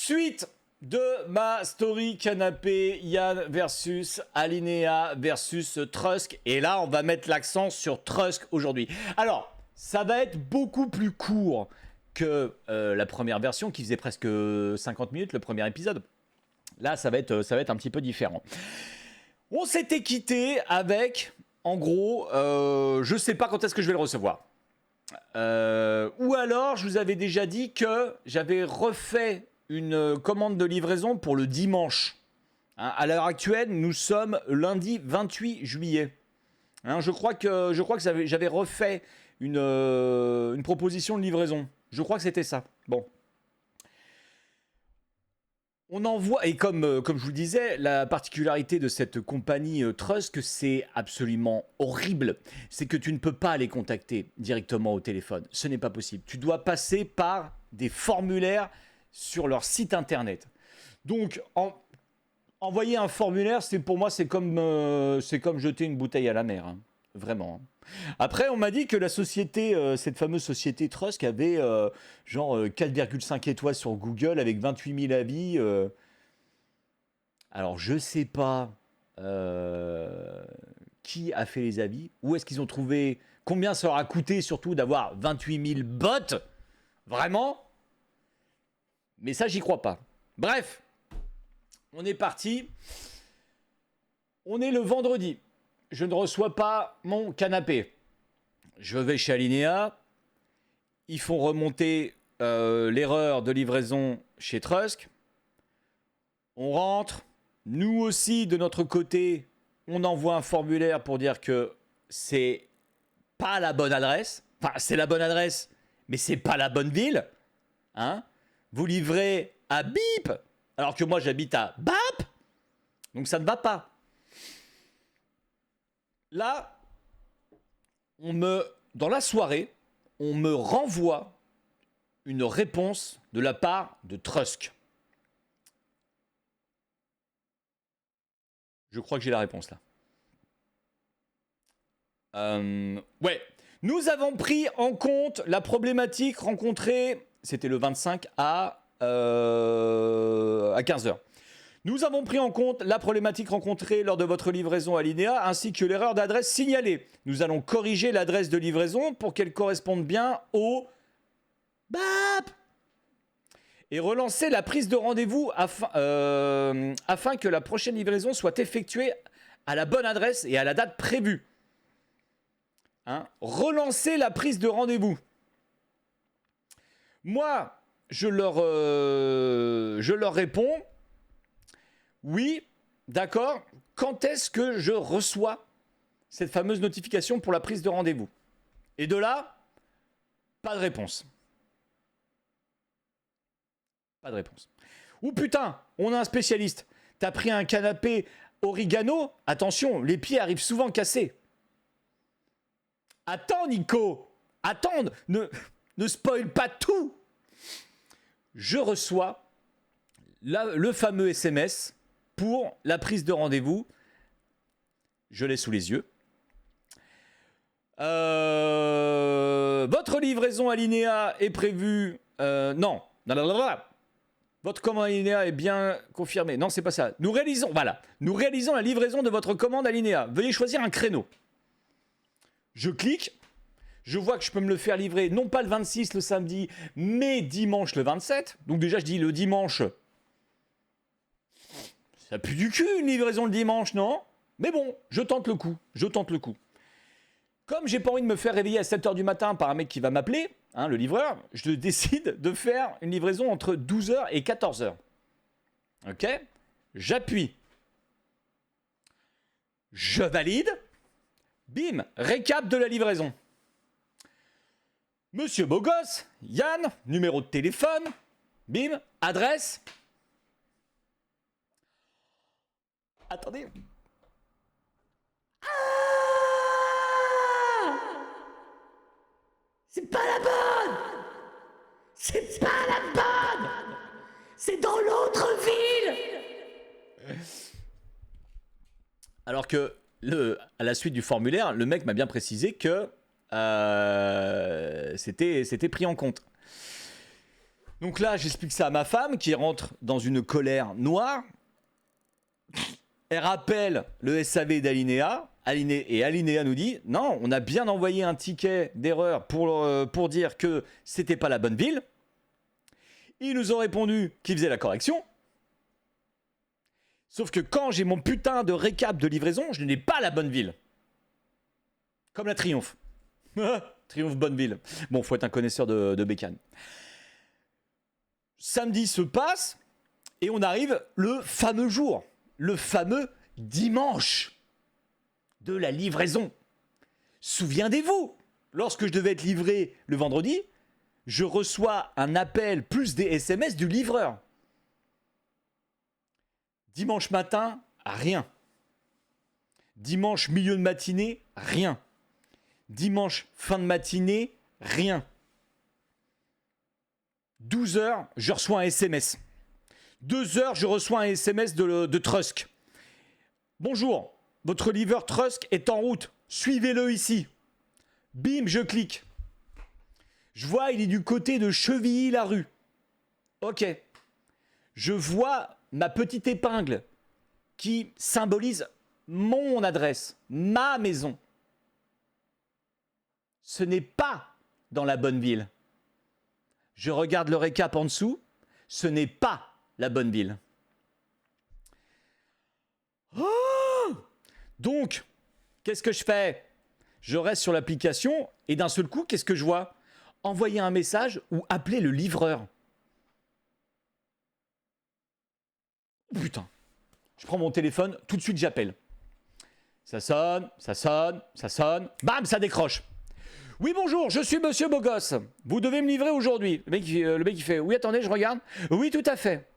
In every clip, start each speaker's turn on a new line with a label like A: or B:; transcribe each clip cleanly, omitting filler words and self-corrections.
A: Suite de ma story canapé, Yann versus Alinéa versus Trusk. Et là, on va mettre l'accent sur Trusk aujourd'hui. Alors, ça va être beaucoup plus court que la première version qui faisait presque 50 minutes, le premier épisode. Là, ça va être un petit peu différent. On s'était quitté avec, en gros, je sais pas quand est-ce que je vais le recevoir. Ou alors, je vous avais déjà dit que j'avais refait une commande de livraison pour le dimanche. Hein, à l'heure actuelle, nous sommes lundi 28 juillet. Hein, je crois que j'avais refait une proposition de livraison. Je crois que c'était ça. Bon. On envoie, et comme je vous le disais, la particularité de cette compagnie Trusk, c'est absolument horrible. C'est que tu ne peux pas les contacter directement au téléphone. Ce n'est pas possible. Tu dois passer par des formulaires sur leur site internet. Donc, envoyer un formulaire, pour moi, c'est comme jeter une bouteille à la mer. Hein. Vraiment. Après, on m'a dit que la société, cette fameuse société Trusk, avait genre 4,5 étoiles sur Google avec 28 000 avis. Alors, je sais pas qui a fait les avis, où est-ce qu'ils ont trouvé, combien ça leur a coûté surtout d'avoir 28 000 bots. Vraiment. Mais ça, j'y crois pas. Bref, on est parti. On est le vendredi. Je ne reçois pas mon canapé. Je vais chez Alinéa. Ils font remonter l'erreur de livraison chez Trusk. On rentre. Nous aussi, de notre côté, on envoie un formulaire pour dire que c'est pas la bonne adresse. Enfin, c'est la bonne adresse, mais c'est pas la bonne ville. Hein ? Vous livrez à Bip, alors que moi j'habite à Bap. Donc ça ne va pas. Là, dans la soirée, on me renvoie une réponse de la part de Trusk. Je crois que j'ai la réponse là. Ouais. Nous avons pris en compte la problématique rencontrée, c'était le 25 à 15h. Nous avons pris en compte la problématique rencontrée lors de votre livraison à Alinéa ainsi que l'erreur d'adresse signalée. Nous allons corriger l'adresse de livraison pour qu'elle corresponde bien au BAP et relancer la prise de rendez-vous afin que la prochaine livraison soit effectuée à la bonne adresse et à la date prévue. Hein, relancer la prise de rendez-vous. Moi, je leur réponds. Oui, d'accord. Quand est-ce que je reçois cette fameuse notification pour la prise de rendez-vous? Et de là, pas de réponse. Pas de réponse. Ou putain, on a un spécialiste. T'as pris un canapé Origano? Attention, les pieds arrivent souvent cassés. Attends, Nico. Attends, ne spoil pas tout. Je reçois le fameux SMS pour la prise de rendez-vous. Je l'ai sous les yeux. Votre livraison Alinéa est prévue... non. Votre commande Alinéa est bien confirmée. Non, c'est pas ça. Nous réalisons la livraison de votre commande Alinéa. Veuillez choisir un créneau. Je clique. Je vois que je peux me le faire livrer, non pas le 26, le samedi, mais dimanche le 27. Donc déjà, je dis le dimanche... Ça pue du cul, une livraison le dimanche, non? Mais bon, je tente le coup. Comme j'ai pas envie de me faire réveiller à 7h du matin par un mec qui va m'appeler, hein, le livreur, je décide de faire une livraison entre 12h et 14h. Ok? J'appuie. Je valide. Bim, récap de la livraison. Monsieur Bogos, Yann, numéro de téléphone, bim, adresse. Attendez. Ah, c'est pas la bonne. C'est pas la bonne. C'est dans l'autre ville. Alors que à la suite du formulaire, le mec m'a bien précisé que c'était pris en compte. Donc là, j'explique ça à ma femme qui rentre dans une colère noire. Elle rappelle le SAV d'Alinéa. Et Alinéa nous dit non, on a bien envoyé un ticket d'erreur pour dire que c'était pas la bonne ville. Ils nous ont répondu qu'ils faisaient la correction. Sauf que quand j'ai mon putain de récap de livraison, je n'ai pas la bonne ville. Comme la Triomphe. Triomphe Bonneville. Bon, faut être un connaisseur de bécane. Samedi se passe et on arrive le fameux jour, le fameux dimanche de la livraison. Souviendez-vous, lorsque je devais être livré le vendredi, je reçois un appel plus des SMS du livreur. Dimanche matin, rien. Dimanche milieu de matinée, rien. Dimanche fin de matinée, rien. 12h, je reçois un SMS. 2h, je reçois un SMS de Trusk. Bonjour, votre livreur Trusk est en route. Suivez-le ici. Bim, je clique. Je vois, il est du côté de Chevilly-la-Rue. Ok. Je vois ma petite épingle qui symbolise mon adresse, ma maison. Ce n'est pas dans la bonne ville. Je regarde le récap en dessous. Ce n'est pas la bonne ville. Oh, donc, qu'est-ce que je fais? Je reste sur l'application et d'un seul coup, qu'est-ce que je vois? Envoyer un message ou appeler le livreur. Oh, putain. Je prends mon téléphone, tout de suite j'appelle. Ça sonne, ça sonne, ça sonne. Bam, ça décroche. Oui, bonjour, je suis Monsieur Bogos. Vous devez me livrer aujourd'hui. Le mec, il fait, oui, attendez, je regarde. Oui, tout à fait.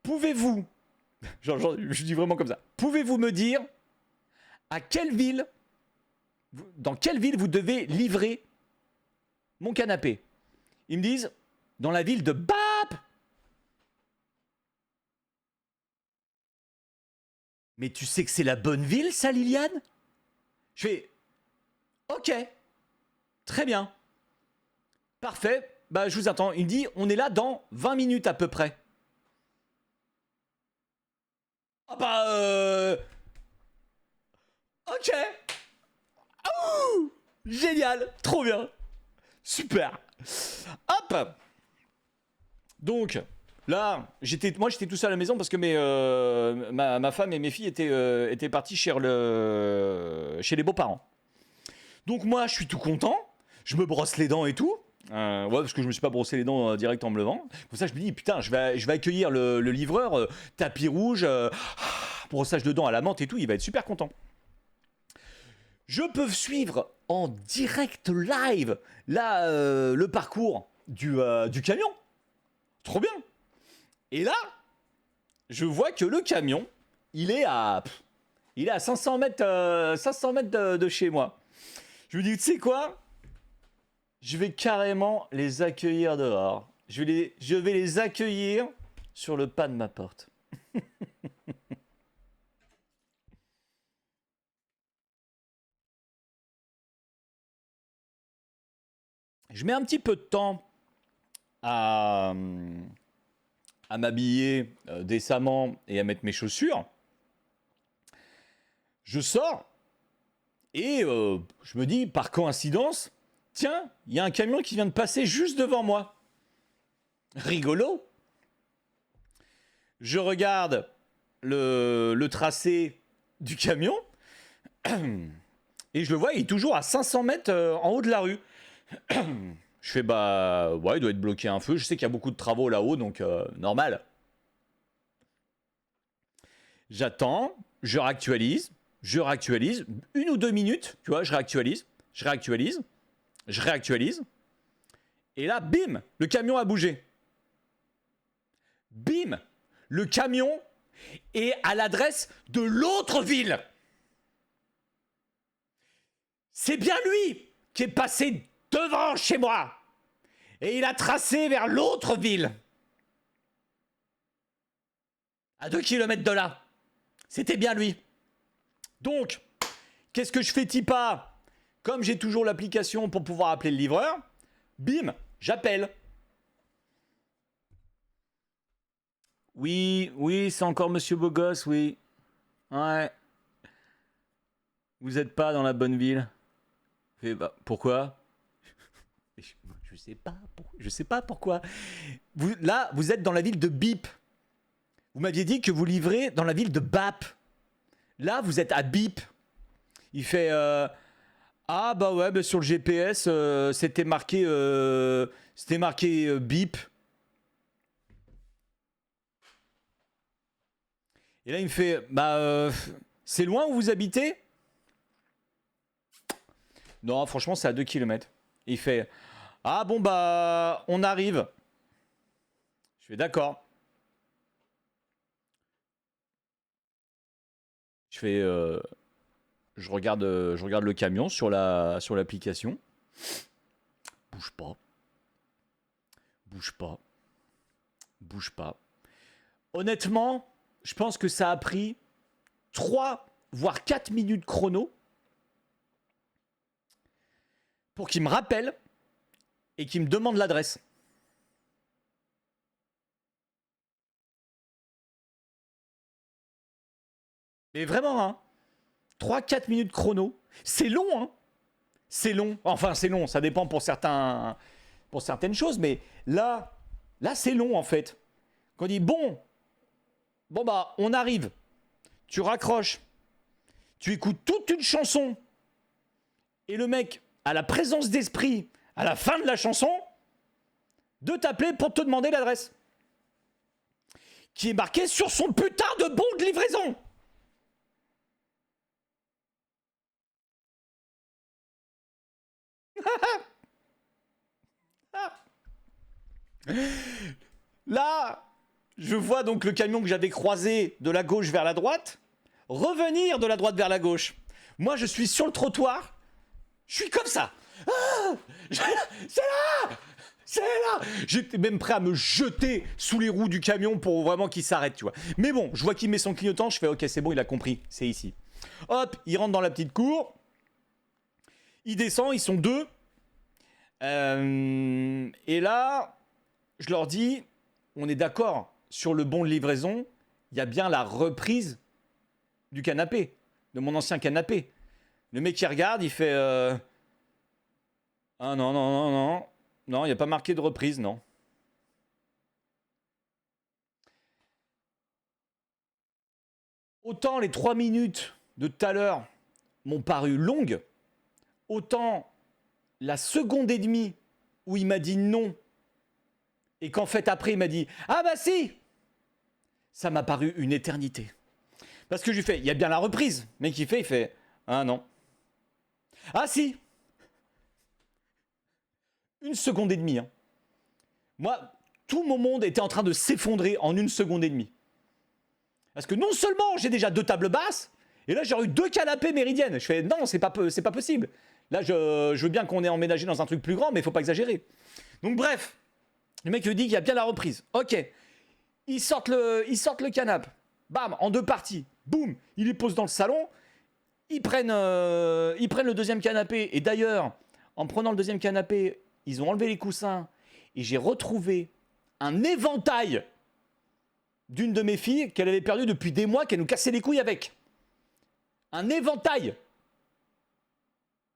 A: Pouvez-vous, je dis vraiment comme ça, pouvez-vous me dire dans quelle ville vous devez livrer mon canapé? Ils me disent, dans la ville de Bap. Mais tu sais que c'est la bonne ville, ça, Liliane? Je fais, ok. Très bien. Parfait. Bah, je vous attends. Il me dit, on est là dans 20 minutes à peu près. Ah bah, ok. Ouh, génial. Trop bien. Super. Hop. Donc, là, moi j'étais tout seul à la maison parce que ma femme et mes filles étaient partis chez les beaux-parents. Donc moi, je suis tout content. Je me brosse les dents et tout. Ouais, parce que je me suis pas brossé les dents direct en me levant. Pour ça, je me dis, putain, je vais accueillir le livreur, tapis rouge, brossage de dents à la menthe et tout. Il va être super content. Je peux suivre en direct live là, le parcours du camion. Trop bien. Et là, je vois que le camion, il est à 500 mètres, de chez moi. Je me dis, tu sais quoi? Je vais carrément les accueillir dehors. Je vais les accueillir sur le pas de ma porte. Je mets un petit peu de temps à m'habiller décemment et à mettre mes chaussures. Je sors et je me dis, par coïncidence, tiens, il y a un camion qui vient de passer juste devant moi. Rigolo. Je regarde le tracé du camion et je le vois, il est toujours à 500 mètres en haut de la rue. Je fais, bah, ouais, il doit être bloqué un feu. Je sais qu'il y a beaucoup de travaux là-haut, donc normal. J'attends, je réactualise. 1 ou 2 minutes, tu vois, je réactualise. Et là, bim, le camion a bougé. Bim, le camion est à l'adresse de l'autre ville. C'est bien lui qui est passé devant chez moi. Et il a tracé vers l'autre ville. À 2 kilomètres de là. C'était bien lui. Donc, qu'est-ce que je fais, Tipa? Comme j'ai toujours l'application pour pouvoir appeler le livreur, bim, j'appelle. Oui, oui, c'est encore Monsieur Bogos, oui. Ouais. Vous êtes pas dans la bonne ville. Bah, pourquoi? Je sais pas. Je sais pas pourquoi. Là, vous êtes dans la ville de Bip. Vous m'aviez dit que vous livrez dans la ville de Bap. Là, vous êtes à Bip. Il fait ah bah ouais, bah sur le GPS, c'était marqué Bip. Et là, il me fait bah c'est loin où vous habitez? Non, franchement, c'est à 2 km. Il fait ah bon bah on arrive. Je fais d'accord. Je fais je regarde le camion sur l'application. Bouge pas. Bouge pas. Bouge pas. Honnêtement, je pense que ça a pris 3 voire 4 minutes chrono pour qu'il me rappelle et qu'il me demande l'adresse. Mais vraiment, hein, 3-4 minutes chrono, c'est long, hein. C'est long. Enfin, c'est long, ça dépend pour certaines choses, mais là c'est long en fait. Quand on dit bon bah on arrive, tu raccroches, tu écoutes toute une chanson, et le mec a la présence d'esprit à la fin de la chanson de t'appeler pour te demander l'adresse, qui est marquée sur son putain de bon de livraison. Là, je vois donc le camion que j'avais croisé de la gauche vers la droite revenir de la droite vers la gauche. Moi, je suis sur le trottoir, je suis comme ça. Ah, c'est là, c'est là. J'étais même prêt à me jeter sous les roues du camion pour vraiment qu'il s'arrête, tu vois. Mais bon, je vois qu'il met son clignotant, je fais ok, c'est bon, il a compris, c'est ici. Hop, il rentre dans la petite cour, il descend, ils sont deux. Et là, je leur dis, on est d'accord sur le bon de livraison, il y a bien la reprise du canapé, de mon ancien canapé. Le mec qui regarde, il fait ah non, il n'y a pas marqué de reprise, non. Autant les 3 minutes de tout à l'heure m'ont paru longues, autant la seconde et demie où il m'a dit non, et qu'en fait après il m'a dit ah bah si, ça m'a paru une éternité. Parce que je lui fais, il y a bien la reprise. Le mec il fait ah non. Ah si. Une seconde et demie. Hein. Moi, tout mon monde était en train de s'effondrer en une seconde et demie. Parce que non seulement j'ai déjà 2 tables basses, et là j'ai eu 2 canapés méridiennes. Je fais non, c'est pas possible. Là je veux bien qu'on ait emménagé dans un truc plus grand, mais il faut pas exagérer. Donc bref, le mec lui dit qu'il y a bien la reprise. Ok, ils sortent le canapé. Bam, en 2 parties. Boum, ils les posent dans le salon. Ils prennent le deuxième canapé. Et d'ailleurs, en prenant le deuxième canapé, ils ont enlevé les coussins. Et j'ai retrouvé un éventail d'une de mes filles qu'elle avait perdu depuis des mois, qu'elle nous cassait les couilles avec. Un éventail.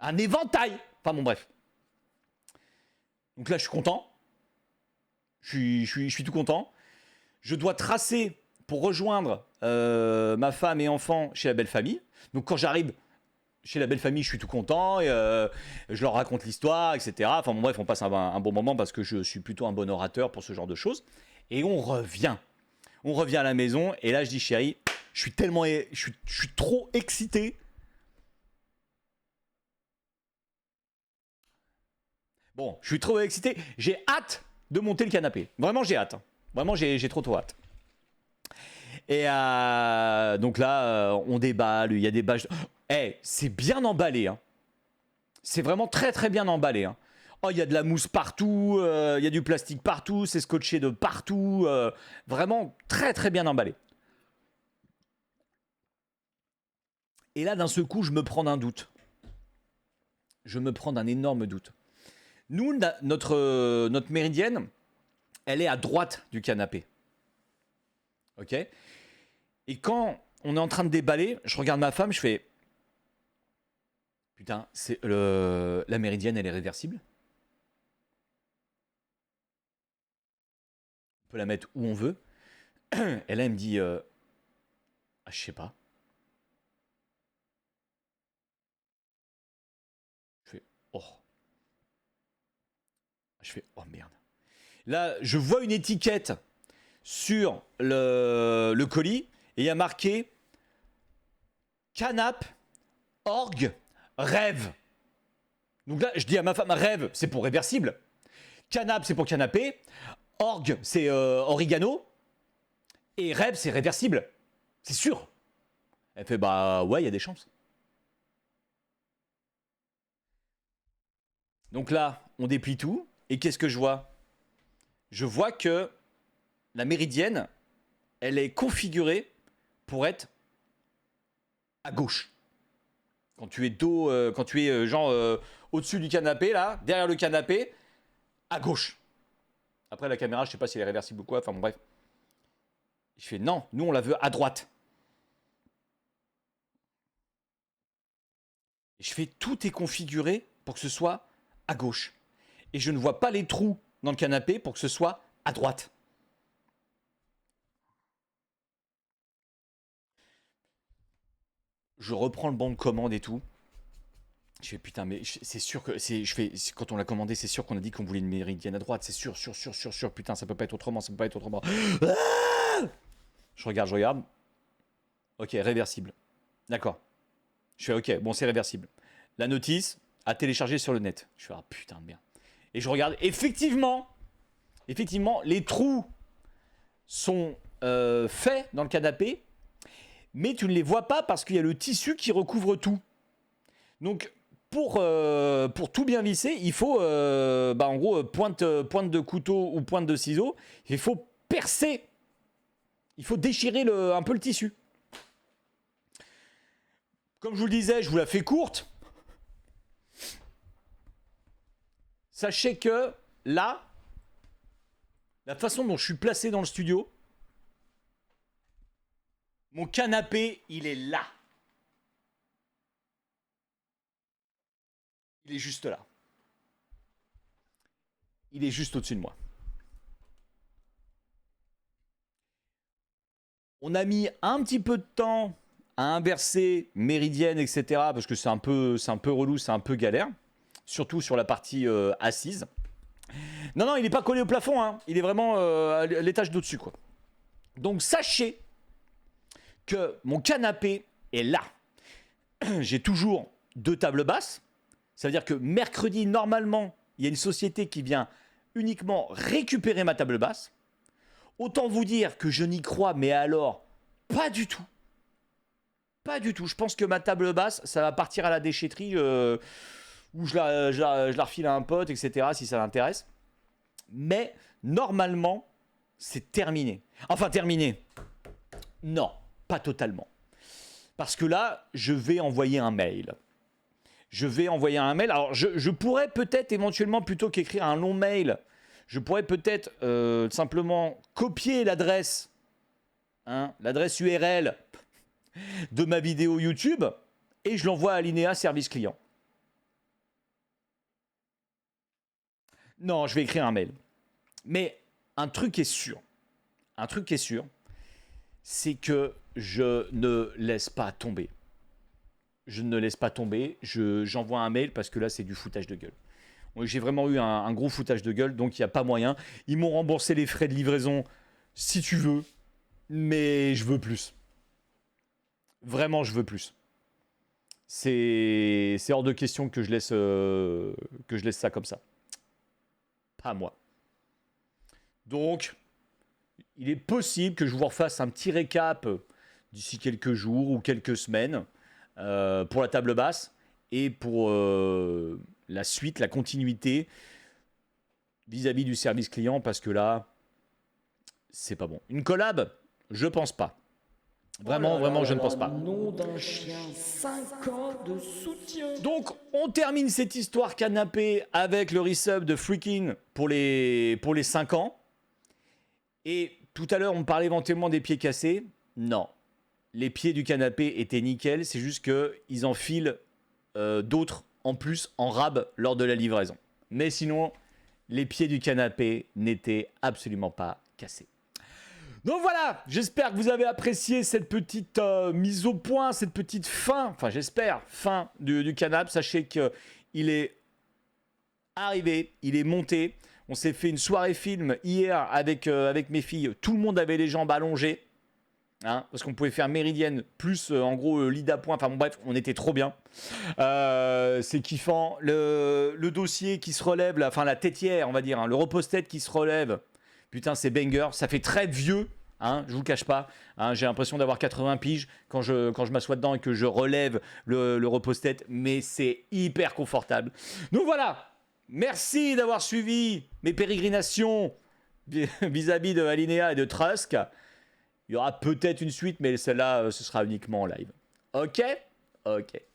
A: Un éventail. Enfin bon, bref. Donc là, je suis content. Je suis tout content. Je dois tracer pour rejoindre ma femme et enfants chez la belle famille. Donc quand j'arrive chez la belle famille, je suis tout content. Et, je leur raconte l'histoire, etc. Enfin bon, bref, on passe un bon moment parce que je suis plutôt un bon orateur pour ce genre de choses. Et on revient. On revient à la maison. Et là, je dis chérie, je suis trop excité. Bon, je suis trop excité. J'ai hâte de monter le canapé. Vraiment, j'ai hâte. Vraiment, j'ai trop hâte. Et donc là, on déballe, il y a des bâches. C'est bien emballé. Hein. C'est vraiment très très bien emballé. Hein. Oh, il y a de la mousse partout, il y a du plastique partout, c'est scotché de partout. Vraiment très très bien emballé. Et là, d'un seul coup, je me prends d'un doute. Je me prends d'un énorme doute. Nous, notre méridienne, elle est à droite du canapé. Ok. Et quand on est en train de déballer, je regarde ma femme, je fais putain, la méridienne, elle est réversible. On peut la mettre où on veut. Et là, elle me dit ah, je sais pas. Je fais oh. Je fais oh merde. Là, je vois une étiquette sur le colis et il y a marqué Canap, orgue, rêve. Donc là, je dis à ma femme, rêve, c'est pour réversible. Canap, c'est pour canapé. Orgue, c'est oregano. Et rêve, c'est réversible. C'est sûr. Elle fait, bah ouais, il y a des chances. Donc là, on déplie tout. Et qu'est-ce que je vois? Je vois que la méridienne, elle est configurée pour être à gauche. Quand tu es dos, quand tu es genre au-dessus du canapé, là, derrière le canapé, à gauche. Après, la caméra, je sais pas si elle est réversible ou quoi, enfin bon, bref. Je fais non, nous on la veut à droite. Et je fais tout est configuré pour que ce soit à gauche. Et je ne vois pas les trous dans le canapé pour que ce soit à droite. Je reprends le bon de commande et tout. Je fais putain, mais c'est sûr que quand on l'a commandé, c'est sûr qu'on a dit qu'on voulait une méridienne à droite. C'est sûr, sûr. Putain, ça peut pas être autrement, ça peut pas être autrement. Ah, je regarde. Ok, réversible. D'accord. Je fais ok, bon, c'est réversible. La notice à télécharger sur le net. Je fais ah putain de merde. Et je regarde, effectivement, les trous sont faits dans le canapé, mais tu ne les vois pas parce qu'il y a le tissu qui recouvre tout. Donc, pour tout bien visser, il faut, en gros, pointe de couteau ou pointe de ciseau. Il faut percer. Il faut déchirer un peu le tissu. Comme je vous le disais, je vous la fais courte. Sachez que là, la façon dont je suis placé dans le studio, mon canapé, il est là. Il est juste là. Il est juste au-dessus de moi. On a mis un petit peu de temps à inverser méridienne, etc. Parce que c'est un peu relou, c'est un peu galère. Surtout sur la partie assise. Non, il n'est pas collé au plafond. Hein. Il est vraiment à l'étage d'au-dessus, quoi. Donc sachez que mon canapé est là. J'ai toujours 2 tables basses. Ça veut dire que mercredi, normalement, il y a une société qui vient uniquement récupérer ma table basse. Autant vous dire que je n'y crois, mais alors, pas du tout. Pas du tout. Je pense que ma table basse, ça va partir à la déchetterie où je la refile à un pote, etc., si ça l'intéresse. Mais normalement, c'est terminé. Enfin, terminé. Non, pas totalement. Parce que là, je vais envoyer un mail. Alors, je pourrais peut-être éventuellement, plutôt qu'écrire un long mail, je pourrais peut-être simplement copier l'adresse, l'adresse URL de ma vidéo YouTube et je l'envoie à l'INEA service client. Non, je vais écrire un mail. Mais un truc est sûr, c'est que je ne laisse pas tomber. J'envoie un mail parce que là, c'est du foutage de gueule. J'ai vraiment eu un gros foutage de gueule, donc il n'y a pas moyen. Ils m'ont remboursé les frais de livraison, si tu veux, mais je veux plus. Vraiment, je veux plus. C'est hors de question que je laisse ça comme ça. Pas moi. Donc, il est possible que je vous refasse un petit récap d'ici quelques jours ou quelques semaines pour la table basse et pour la suite, la continuité vis-à-vis du service client, parce que là, c'est pas bon. Une collab, je pense pas. Vraiment, je ne pense pas.
B: Nom d'un chien, 5 ans de soutien.
A: Donc, on termine cette histoire canapé avec le resub de Freaking pour les 5 ans. Et tout à l'heure, on parlait éventuellement des pieds cassés. Non. Les pieds du canapé étaient nickel. C'est juste qu'ils enfilent d'autres en plus en rab lors de la livraison. Mais sinon, les pieds du canapé n'étaient absolument pas cassés. Donc voilà, j'espère que vous avez apprécié cette petite mise au point, cette petite fin, enfin j'espère, fin du canapé. Sachez qu'il est arrivé, il est monté. On s'est fait une soirée film hier avec mes filles. Tout le monde avait les jambes allongées. Hein, parce qu'on pouvait faire méridienne plus en gros lit d'appoint. Enfin bon, bref, on était trop bien. C'est kiffant. Le dossier qui se relève, enfin la têtière, on va dire, hein, le repose-tête qui se relève. Putain, c'est banger. Ça fait très vieux. Hein, je vous cache pas. Hein, j'ai l'impression d'avoir 80 piges quand je m'assois dedans et que je relève le repose-tête. Mais c'est hyper confortable. Donc voilà. Merci d'avoir suivi mes pérégrinations vis-à-vis de Alinéa et de Trusk. Il y aura peut-être une suite, mais celle-là, ce sera uniquement en live. Ok.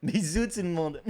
A: Bisous tout le monde.